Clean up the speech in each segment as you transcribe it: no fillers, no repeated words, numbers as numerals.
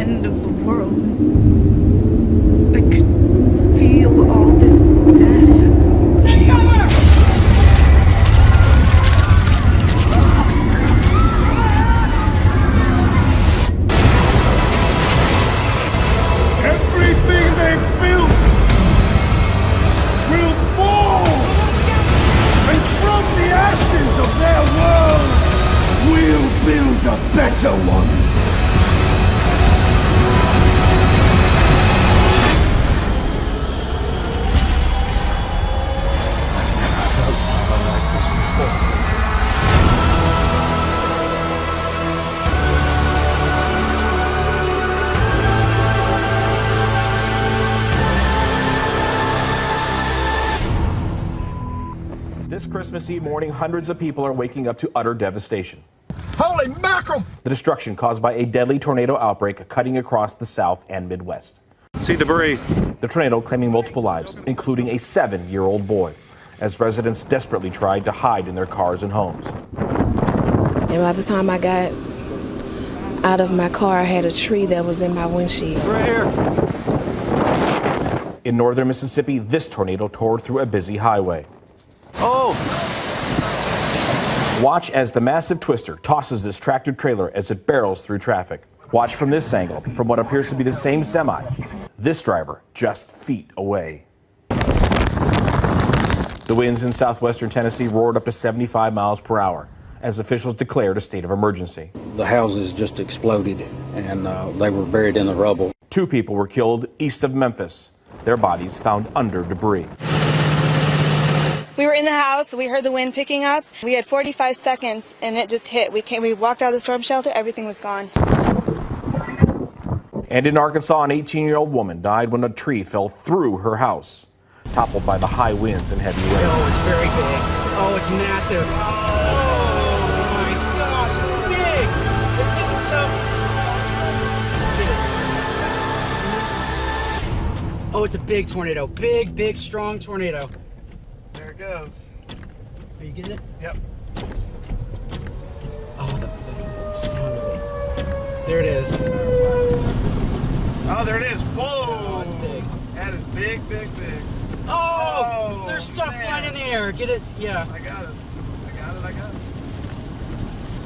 end of the world. I could feel all this death. Take cover! Everything they built will fall, and from the ashes of their world, we'll build a better one. This Christmas Eve morning, hundreds of people are waking up to utter devastation. Holy mackerel! The destruction caused by a deadly tornado outbreak cutting across the South and Midwest. See debris. The tornado claiming multiple lives, including a 7-year-old boy, as residents desperately tried to hide in their cars and homes. And by the time I got out of my car, I had a tree that was in my windshield. Right here. In northern Mississippi, this tornado tore through a busy highway. Oh! Watch as the massive twister tosses this tractor trailer as it barrels through traffic. Watch from this angle, from what appears to be the same semi. This driver just feet away. The winds in southwestern Tennessee roared up to 75 miles per hour as officials declared a state of emergency. The houses just exploded and they were buried in the rubble. 2 people were killed east of Memphis, their bodies found under debris. We were in the house, we heard the wind picking up. We had 45 seconds and it just hit. We walked out of the storm shelter, everything was gone. And in Arkansas, an 18-year-old woman died when a tree fell through her house, toppled by the high winds and heavy rain. Oh, it's very big. Oh, it's massive. Oh my gosh, it's big. It's hitting stuff. Oh, it's a big tornado. Big, big, strong tornado. There it goes. Are you getting it? Yep. Oh, the sound of it. There it is. Oh, there it is. Whoa! Oh, it's big. That is big, big, big. Oh, there's stuff flying in the air. Get it? Yeah. I got it. I got it.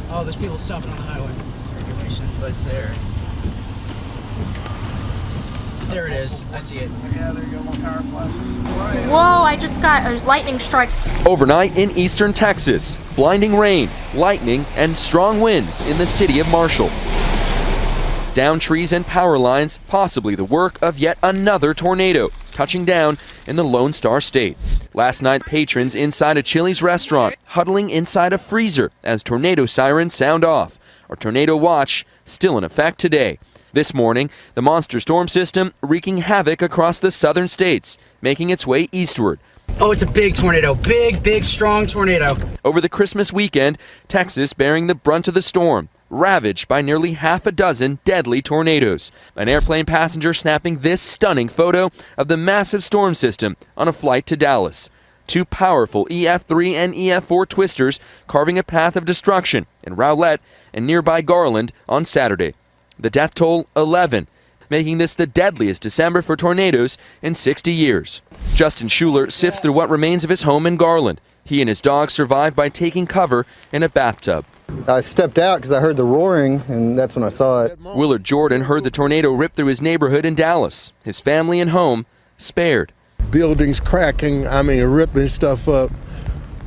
Oh, there's people stopping on the highway. Regulation, but it's there. There it is. I see it. Yeah, there you go. More power flashes. Whoa, I just got a lightning strike. Overnight in eastern Texas, blinding rain, lightning, and strong winds in the city of Marshall. Down trees and power lines, possibly the work of yet another tornado, touching down in the Lone Star State. Last night, patrons inside a Chili's restaurant huddling inside a freezer as tornado sirens sound off. A tornado watch still in effect today. This morning, the monster storm system wreaking havoc across the southern states, making its way eastward. Oh, it's a big tornado. Big, big, strong tornado. Over the Christmas weekend, Texas bearing the brunt of the storm, ravaged by nearly half a dozen deadly tornadoes. An airplane passenger snapping this stunning photo of the massive storm system on a flight to Dallas. 2 powerful EF3 and EF4 twisters carving a path of destruction in Rowlett and nearby Garland on Saturday. The death toll, 11, making this the deadliest December for tornadoes in 60 years. Justin Schuler sifts through what remains of his home in Garland. He and his dog survived by taking cover in a bathtub. I stepped out because I heard the roaring, and that's when I saw it. Willard Jordan heard the tornado rip through his neighborhood in Dallas. His family and home spared. Buildings cracking, ripping stuff up,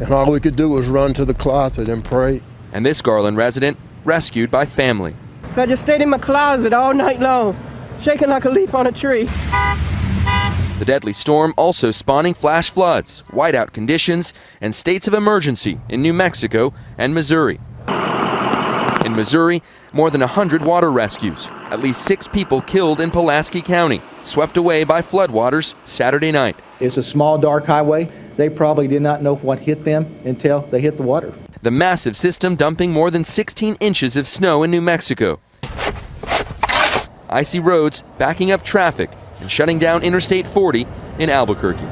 and all we could do was run to the closet and pray. And this Garland resident rescued by family. So I just stayed in my closet all night long, shaking like a leaf on a tree. The deadly storm also spawning flash floods, whiteout conditions, and states of emergency in New Mexico and Missouri. In Missouri, more than 100 water rescues. At least 6 people killed in Pulaski County, swept away by floodwaters Saturday night. It's a small, dark highway. They probably did not know what hit them until they hit the water. The massive system dumping more than 16 inches of snow in New Mexico. Icy roads backing up traffic and shutting down Interstate 40 in Albuquerque.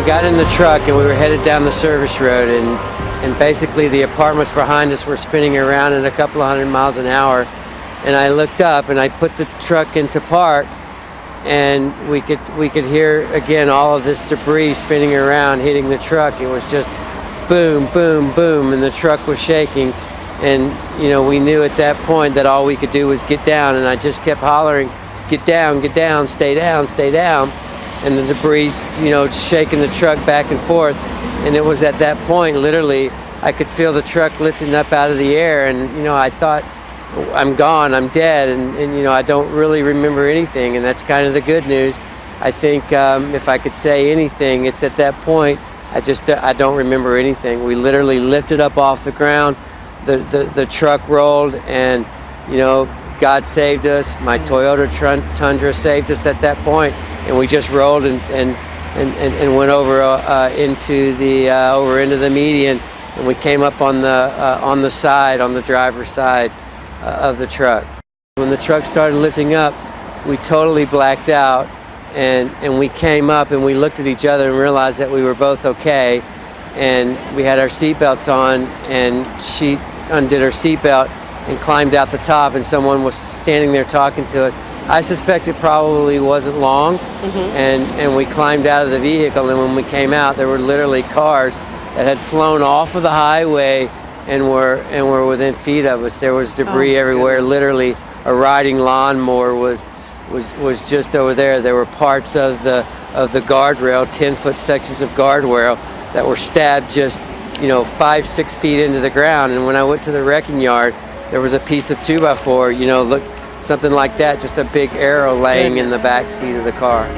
got in the truck and we were headed down the service road, and basically the apartments behind us were spinning around at a couple of 100 miles an hour. And I looked up and I put the truck into park, and we could hear again all of this debris spinning around, hitting the truck. It was just boom, boom, boom, and the truck was shaking. And you know, we knew at that point that all we could do was get down, and I just kept hollering, get down, stay down, stay down. And the debris, you know, shaking the truck back and forth. And it was at that point, literally, I could feel the truck lifting up out of the air, and you know, I thought, I'm gone, I'm dead, and you know, I don't really remember anything, and that's kind of the good news. I think if I could say anything, it's at that point, I don't remember anything. We literally lifted up off the ground, the truck rolled, and you know, God saved us. My Toyota Tundra saved us at that point, and we just rolled and went over into the median, and we came up on the side, on the driver's side of the truck. When the truck started lifting up, we totally blacked out, and we came up and we looked at each other and realized that we were both okay, and we had our seatbelts on, and she undid her seatbelt and climbed out the top, and someone was standing there talking to us. I suspect it probably wasn't long, and we climbed out of the vehicle, and when we came out, there were literally cars that had flown off of the highway and were within feet of us. There was debris everywhere. Literally, a riding lawnmower was just over there. There were parts of the guardrail, 10-foot sections of guardrail that were stabbed just, you know, 5-6 feet into the ground. And when I went to the wrecking yard, there was a piece of 2x4, you know, look, something like that, just a big arrow laying in the back seat of the car.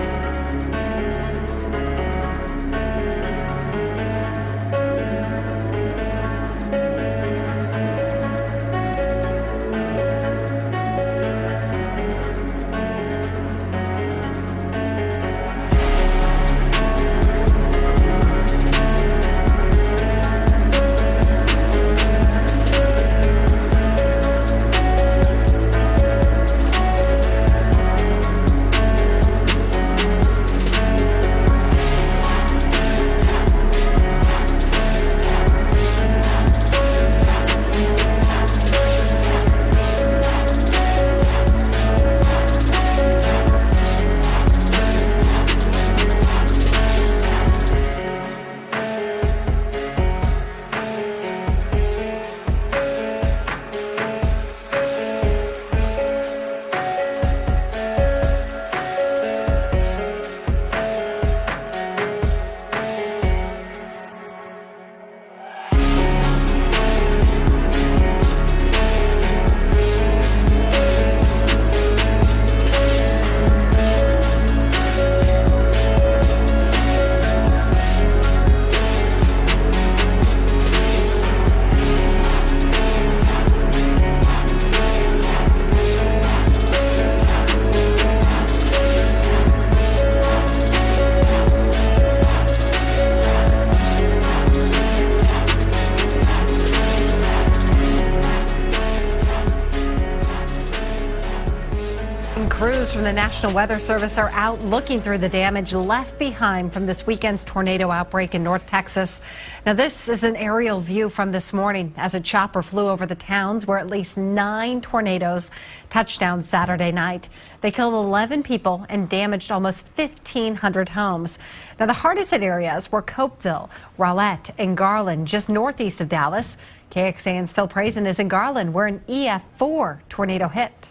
Crews from the National Weather Service are out looking through the damage left behind from this weekend's tornado outbreak in North Texas. Now, this is an aerial view from this morning as a chopper flew over the towns where at least 9 tornadoes touched down Saturday night. They killed 11 people and damaged almost 1,500 homes. Now, the hardest hit areas were Copeville, Rowlett, and Garland, just northeast of Dallas. KXAN's Phil Prazen is in Garland, where an EF4 tornado hit.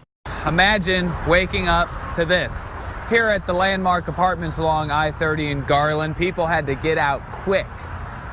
Imagine waking up to this. Here at the landmark apartments along I-30 in Garland, people had to get out quick.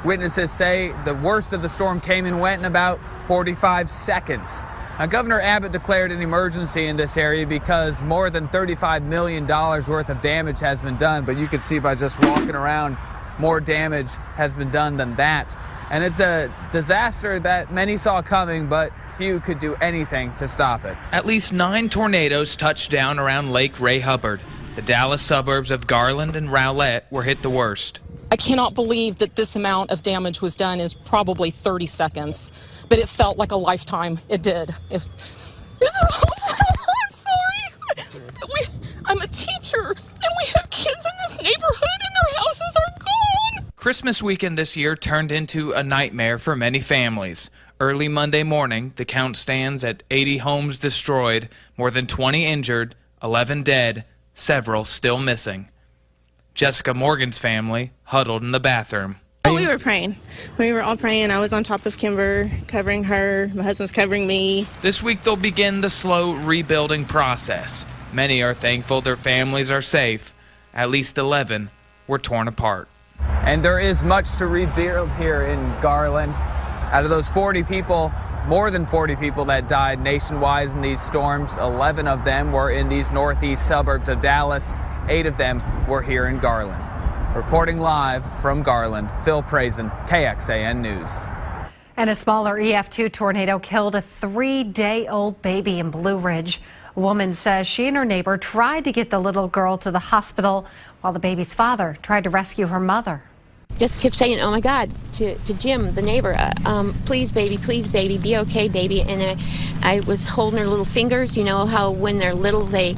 Witnesses say the worst of the storm came and went in about 45 seconds. Now, Governor Abbott declared an emergency in this area because more than $35 million worth of damage has been done. But you can see by just walking around, more damage has been done than that. And it's a disaster that many saw coming, but few could do anything to stop it. At least 9 tornadoes touched down around Lake Ray Hubbard. The Dallas suburbs of Garland and Rowlett were hit the worst. I cannot believe that this amount of damage was done in probably 30 seconds, but it felt like a lifetime. It did. It's awful. I'm sorry. I'm a teacher, and we have kids in this neighborhood, and their houses are gone. Christmas weekend this year turned into a nightmare for many families. Early Monday morning, the count stands at 80 homes destroyed, more than 20 injured, 11 dead, several still missing. Jessica Morgan's family huddled in the bathroom. Oh, we were praying. We were all praying. I was on top of Kimber, covering her. My husband's covering me. This week they'll begin the slow rebuilding process. Many are thankful their families are safe. At least 11 were torn apart. And there is much to rebuild here in Garland. Out of those 40 people, more than 40 people that died nationwide in these storms, 11 of them were in these northeast suburbs of Dallas. 8 of them were here in Garland. Reporting live from Garland, Phil Prazen, KXAN News. And a smaller EF2 tornado killed a 3-day-old baby in Blue Ridge. A woman says she and her neighbor tried to get the little girl to the hospital while the baby's father tried to rescue her mother. Just kept saying, oh my God, to Jim, the neighbor, please baby, be okay, baby. And I was holding her little fingers. You know how when they're little, they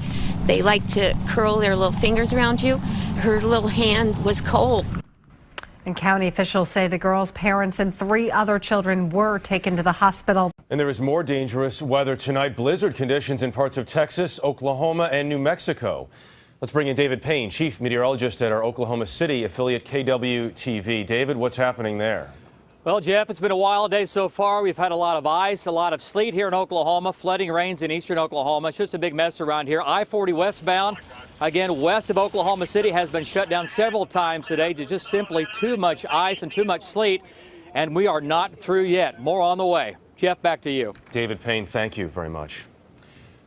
like to curl their little fingers around you. Her little hand was cold. And county officials say the girl's parents and 3 other children were taken to the hospital. And there is more dangerous weather tonight. Blizzard conditions in parts of Texas, Oklahoma, and New Mexico. Let's bring in David Payne, chief meteorologist at our Oklahoma City affiliate KWTV. David, what's happening there? Well, Jeff, it's been a wild day so far. We've had a lot of ice, a lot of sleet here in Oklahoma, flooding rains in eastern Oklahoma. It's just a big mess around here. I-40 westbound, again, west of Oklahoma City, has been shut down several times today due to just simply too much ice and too much sleet. And we are not through yet. More on the way. Jeff, back to you. David Payne, thank you very much.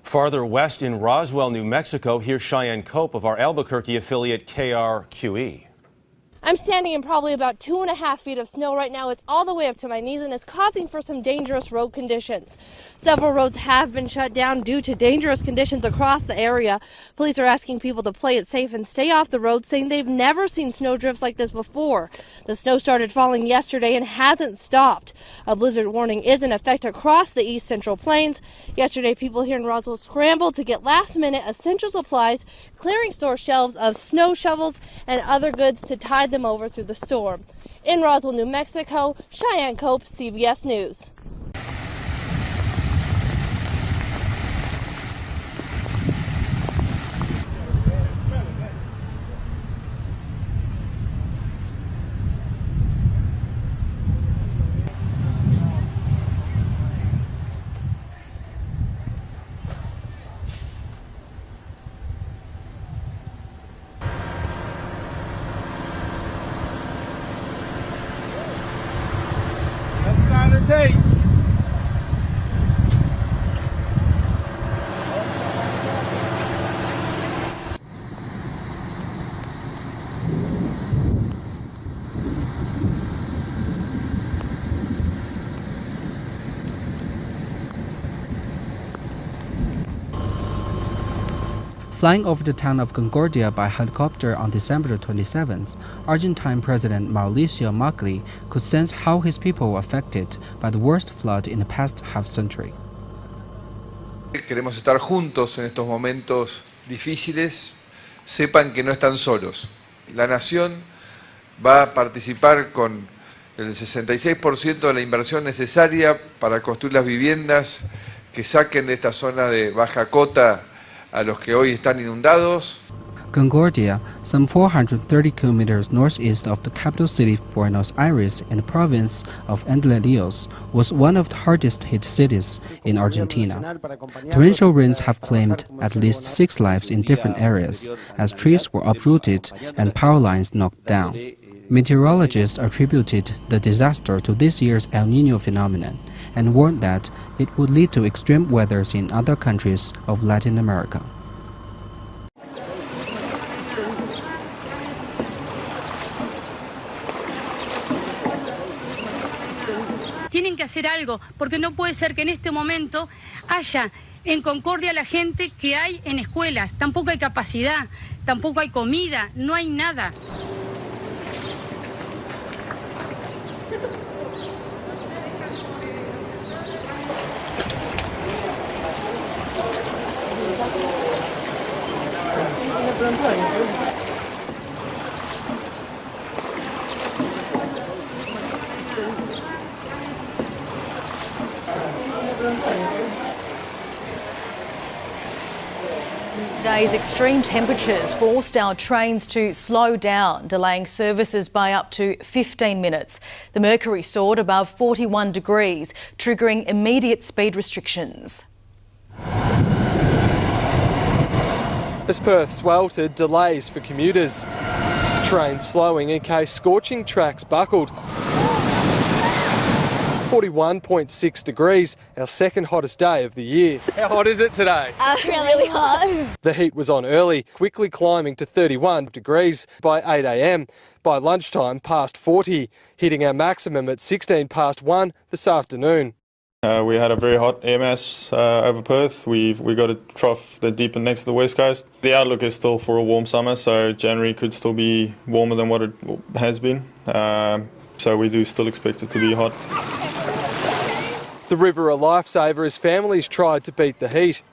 Farther west in Roswell, New Mexico, here's Cheyenne Cope of our Albuquerque affiliate KRQE. I'm standing in probably about 2.5 feet of snow right now. It's all the way up to my knees and it's causing for some dangerous road conditions. Several roads have been shut down due to dangerous conditions across the area. Police are asking people to play it safe and stay off the road, saying they've never seen snow drifts like this before. The snow started falling yesterday and hasn't stopped. A blizzard warning is in effect across the east central plains. Yesterday, people here in Roswell scrambled to get last-minute essential supplies, clearing store shelves of snow shovels and other goods to tide them over through the storm. In Roswell, New Mexico, Cheyenne Cope, CBS News. Take. Flying over the town of Concordia by helicopter on December 27th, Argentine President Mauricio Macri could sense how his people were affected by the worst flood in the past half-century. Queremos estar juntos en estos momentos difíciles. Sepan que no están solos. La nación va a participar con el 66% de la inversión necesaria para construir las viviendas que saquen de esta zona de baja cota a los que hoy están inundados. Concordia, some 430 kilometers northeast of the capital city Buenos Aires in the province of Entre Rios, was one of the hardest hit cities in Argentina. Torrential rains have claimed at least 6 lives in different areas, as trees were uprooted and power lines knocked down. Meteorologists attributed the disaster to this year's El Niño phenomenon and warned that it would lead to extreme weathers in other countries of Latin America. Tienen que hacer algo, porque no puede ser que en este momento haya en Concordia la gente que hay en escuelas. Tampoco hay capacidad, tampoco hay comida, no hay nada. Today's extreme temperatures forced our trains to slow down, delaying services by up to 15 minutes. The mercury soared above 41 degrees, triggering immediate speed restrictions. As Perth sweltered, delays for commuters. Trains slowing in case scorching tracks buckled. 41.6 degrees, our second hottest day of the year. How hot is it today? Really hot. The heat was on early, quickly climbing to 31 degrees by 8 a.m. By lunchtime, past 40, hitting our maximum at 16 past 1 this afternoon. We had a very hot air mass over Perth. We got a trough that deepened next to the west coast. The outlook is still for a warm summer, so January could still be warmer than what it has been. So we do still expect it to be hot. The river a lifesaver as families tried to beat the heat.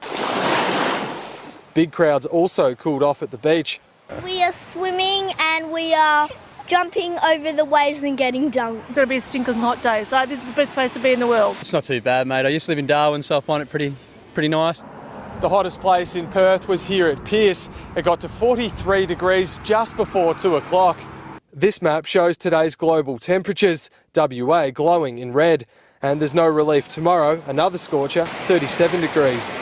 Big crowds also cooled off at the beach. We are swimming and we are jumping over the waves and getting dunked. It's going to be a stinking hot day, so this is the best place to be in the world. It's not too bad, mate. I used to live in Darwin, so I find it pretty nice. The hottest place in Perth was here at Pearce. It got to 43 degrees just before 2 o'clock. This map shows today's global temperatures, WA glowing in red. And there's no relief tomorrow, another scorcher, 37 degrees.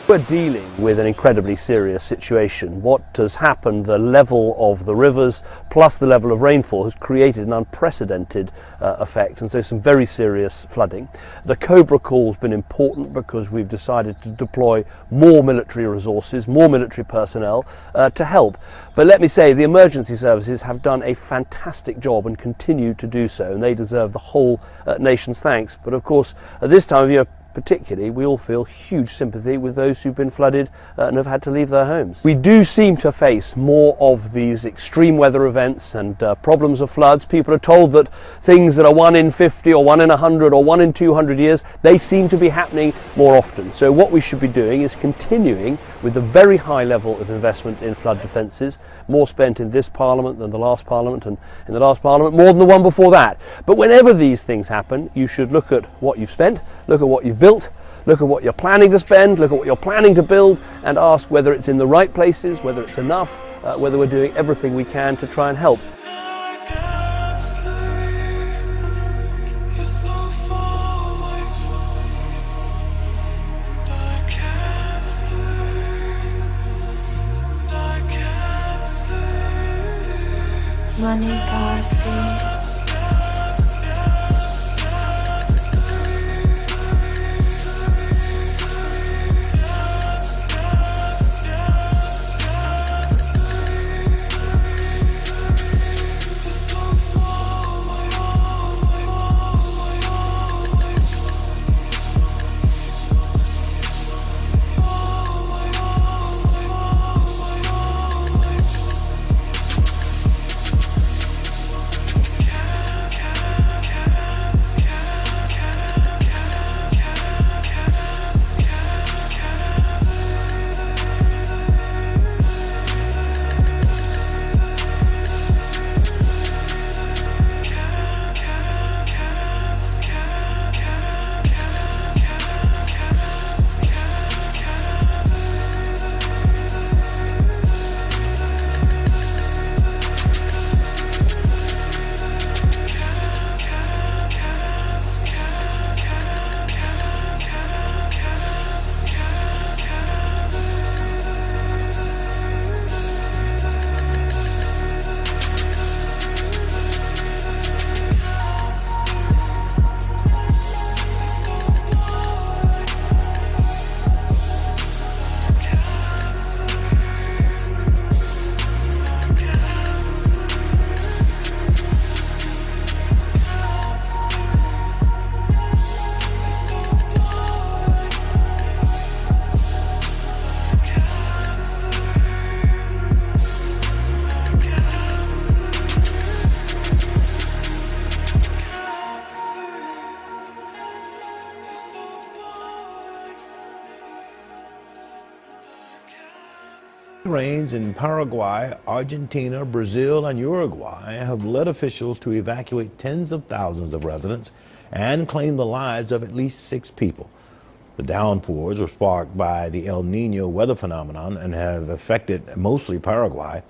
We're dealing with an incredibly serious situation. What has happened, the level of the rivers plus the level of rainfall has created an unprecedented effect, and so some very serious flooding. The Cobra call has been important because we've decided to deploy more military resources, more military personnel to help. But let me say, the emergency services have done a fantastic job and continue to do so, and they deserve the whole nation's thanks. But of course, at this time of year, particularly, we all feel huge sympathy with those who've been flooded and have had to leave their homes. We do seem to face more of these extreme weather events and problems of floods. People are told that things that are 1 in 50 or 1 in 100 or 1 in 200 years, they seem to be happening more often. So what we should be doing is continuing with a very high level of investment in flood defences, more spent in this Parliament than the last Parliament, and in the last Parliament more than the one before that. But whenever these things happen, you should look at what you've spent, look at what you've built, look at what you're planning to spend, look at what you're planning to build, and ask whether it's in the right places, whether it's enough, whether we're doing everything we can to try and help. Money Garcia. Rains in Paraguay, Argentina, Brazil, and Uruguay have led officials to evacuate tens of thousands of residents and claim the lives of at least 6 people. The downpours were sparked by the El Nino weather phenomenon and have affected mostly Paraguay.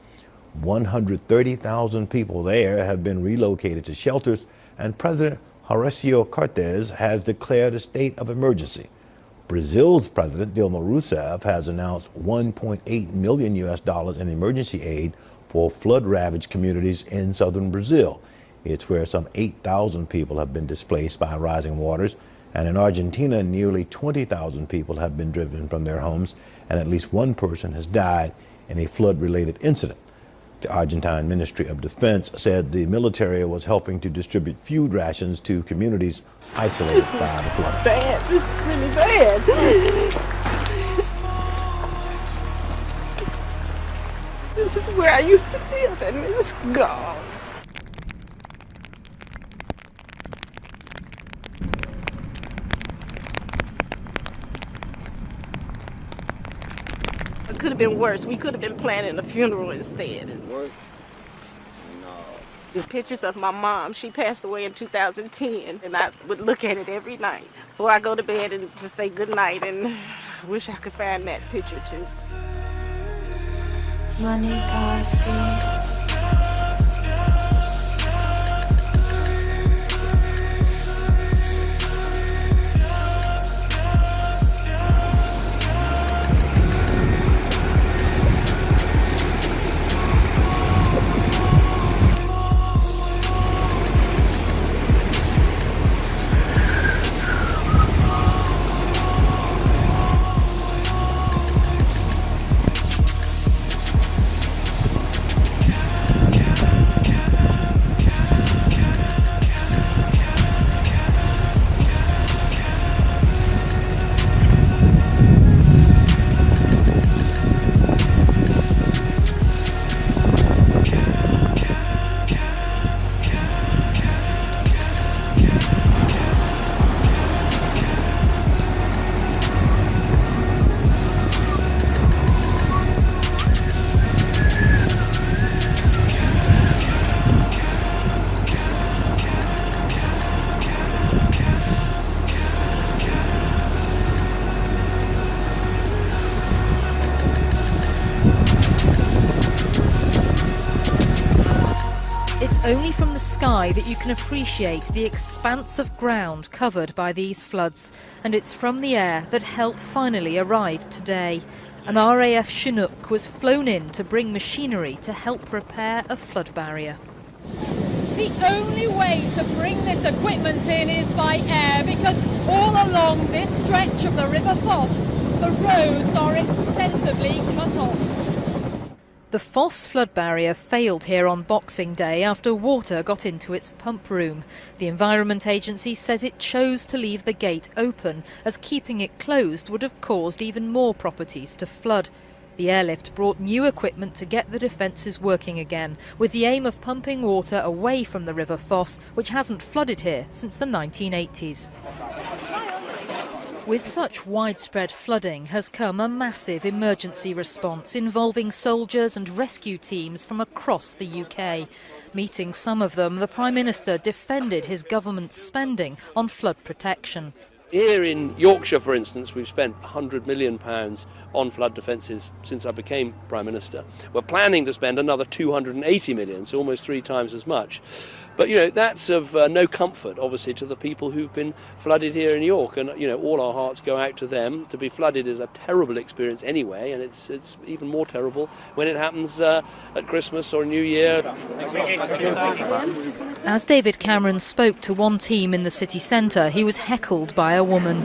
130,000 people there have been relocated to shelters, and President Horacio Cortes has declared a state of emergency. Brazil's President Dilma Rousseff has announced $1.8 million in emergency aid for flood-ravaged communities in southern Brazil. It's where some 8,000 people have been displaced by rising waters, and in Argentina, nearly 20,000 people have been driven from their homes, and at least one person has died in a flood-related incident. The Argentine Ministry of Defense said the military was helping to distribute food rations to communities isolated by the flood. Bad. This is really bad. This is where I used to live, and it's gone. It could have been worse. We could have been planning a funeral instead. No. The pictures of my mom, she passed away in 2010, and I would look at it every night before I go to bed and just say good night, and I wish I could find that picture too. Money posse. It's only from the sky that you can appreciate the expanse of ground covered by these floods, and it's from the air that help finally arrived today. An RAF Chinook was flown in to bring machinery to help repair a flood barrier. The only way to bring this equipment in is by air, because all along this stretch of the River Foss, the roads are extensively cut off. The Foss flood barrier failed here on Boxing Day after water got into its pump room. The Environment Agency says it chose to leave the gate open, as keeping it closed would have caused even more properties to flood. The airlift brought new equipment to get the defences working again, with the aim of pumping water away from the River Foss, which hasn't flooded here since the 1980s. With such widespread flooding has come a massive emergency response involving soldiers and rescue teams from across the UK. Meeting some of them, the Prime Minister defended his government's spending on flood protection. Here in Yorkshire, for instance, we've spent £100 million on flood defences since I became Prime Minister. We're planning to spend another £280 million, so almost 3 times as much. But, you know, that's of no comfort, obviously, to the people who've been flooded here in York. And, you know, all our hearts go out to them. To be flooded is a terrible experience anyway, and it's even more terrible when it happens at Christmas or New Year. As David Cameron spoke to one team in the city centre, he was heckled by a woman.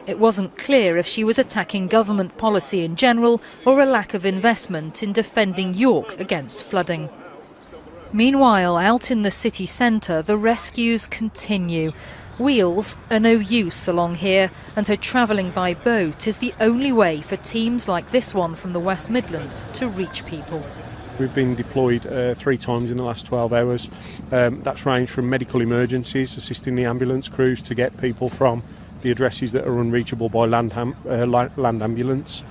It wasn't clear if she was attacking government policy in general or a lack of investment in defending York against flooding. Meanwhile, out in the city centre, the rescues continue. Wheels are no use along here, and so travelling by boat is the only way for teams like this one from the West Midlands to reach people. We've been deployed 3 times in the last 12 hours. That's ranged from medical emergencies, assisting the ambulance crews to get people from the addresses that are unreachable by land ambulance.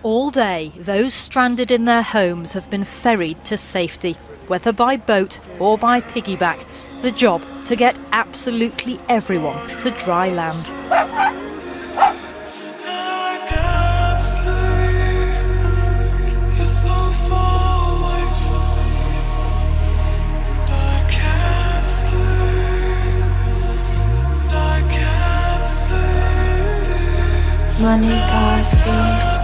All day, those stranded in their homes have been ferried to safety, whether by boat or by piggyback. The job to get absolutely everyone to dry land. Money, car, sleep.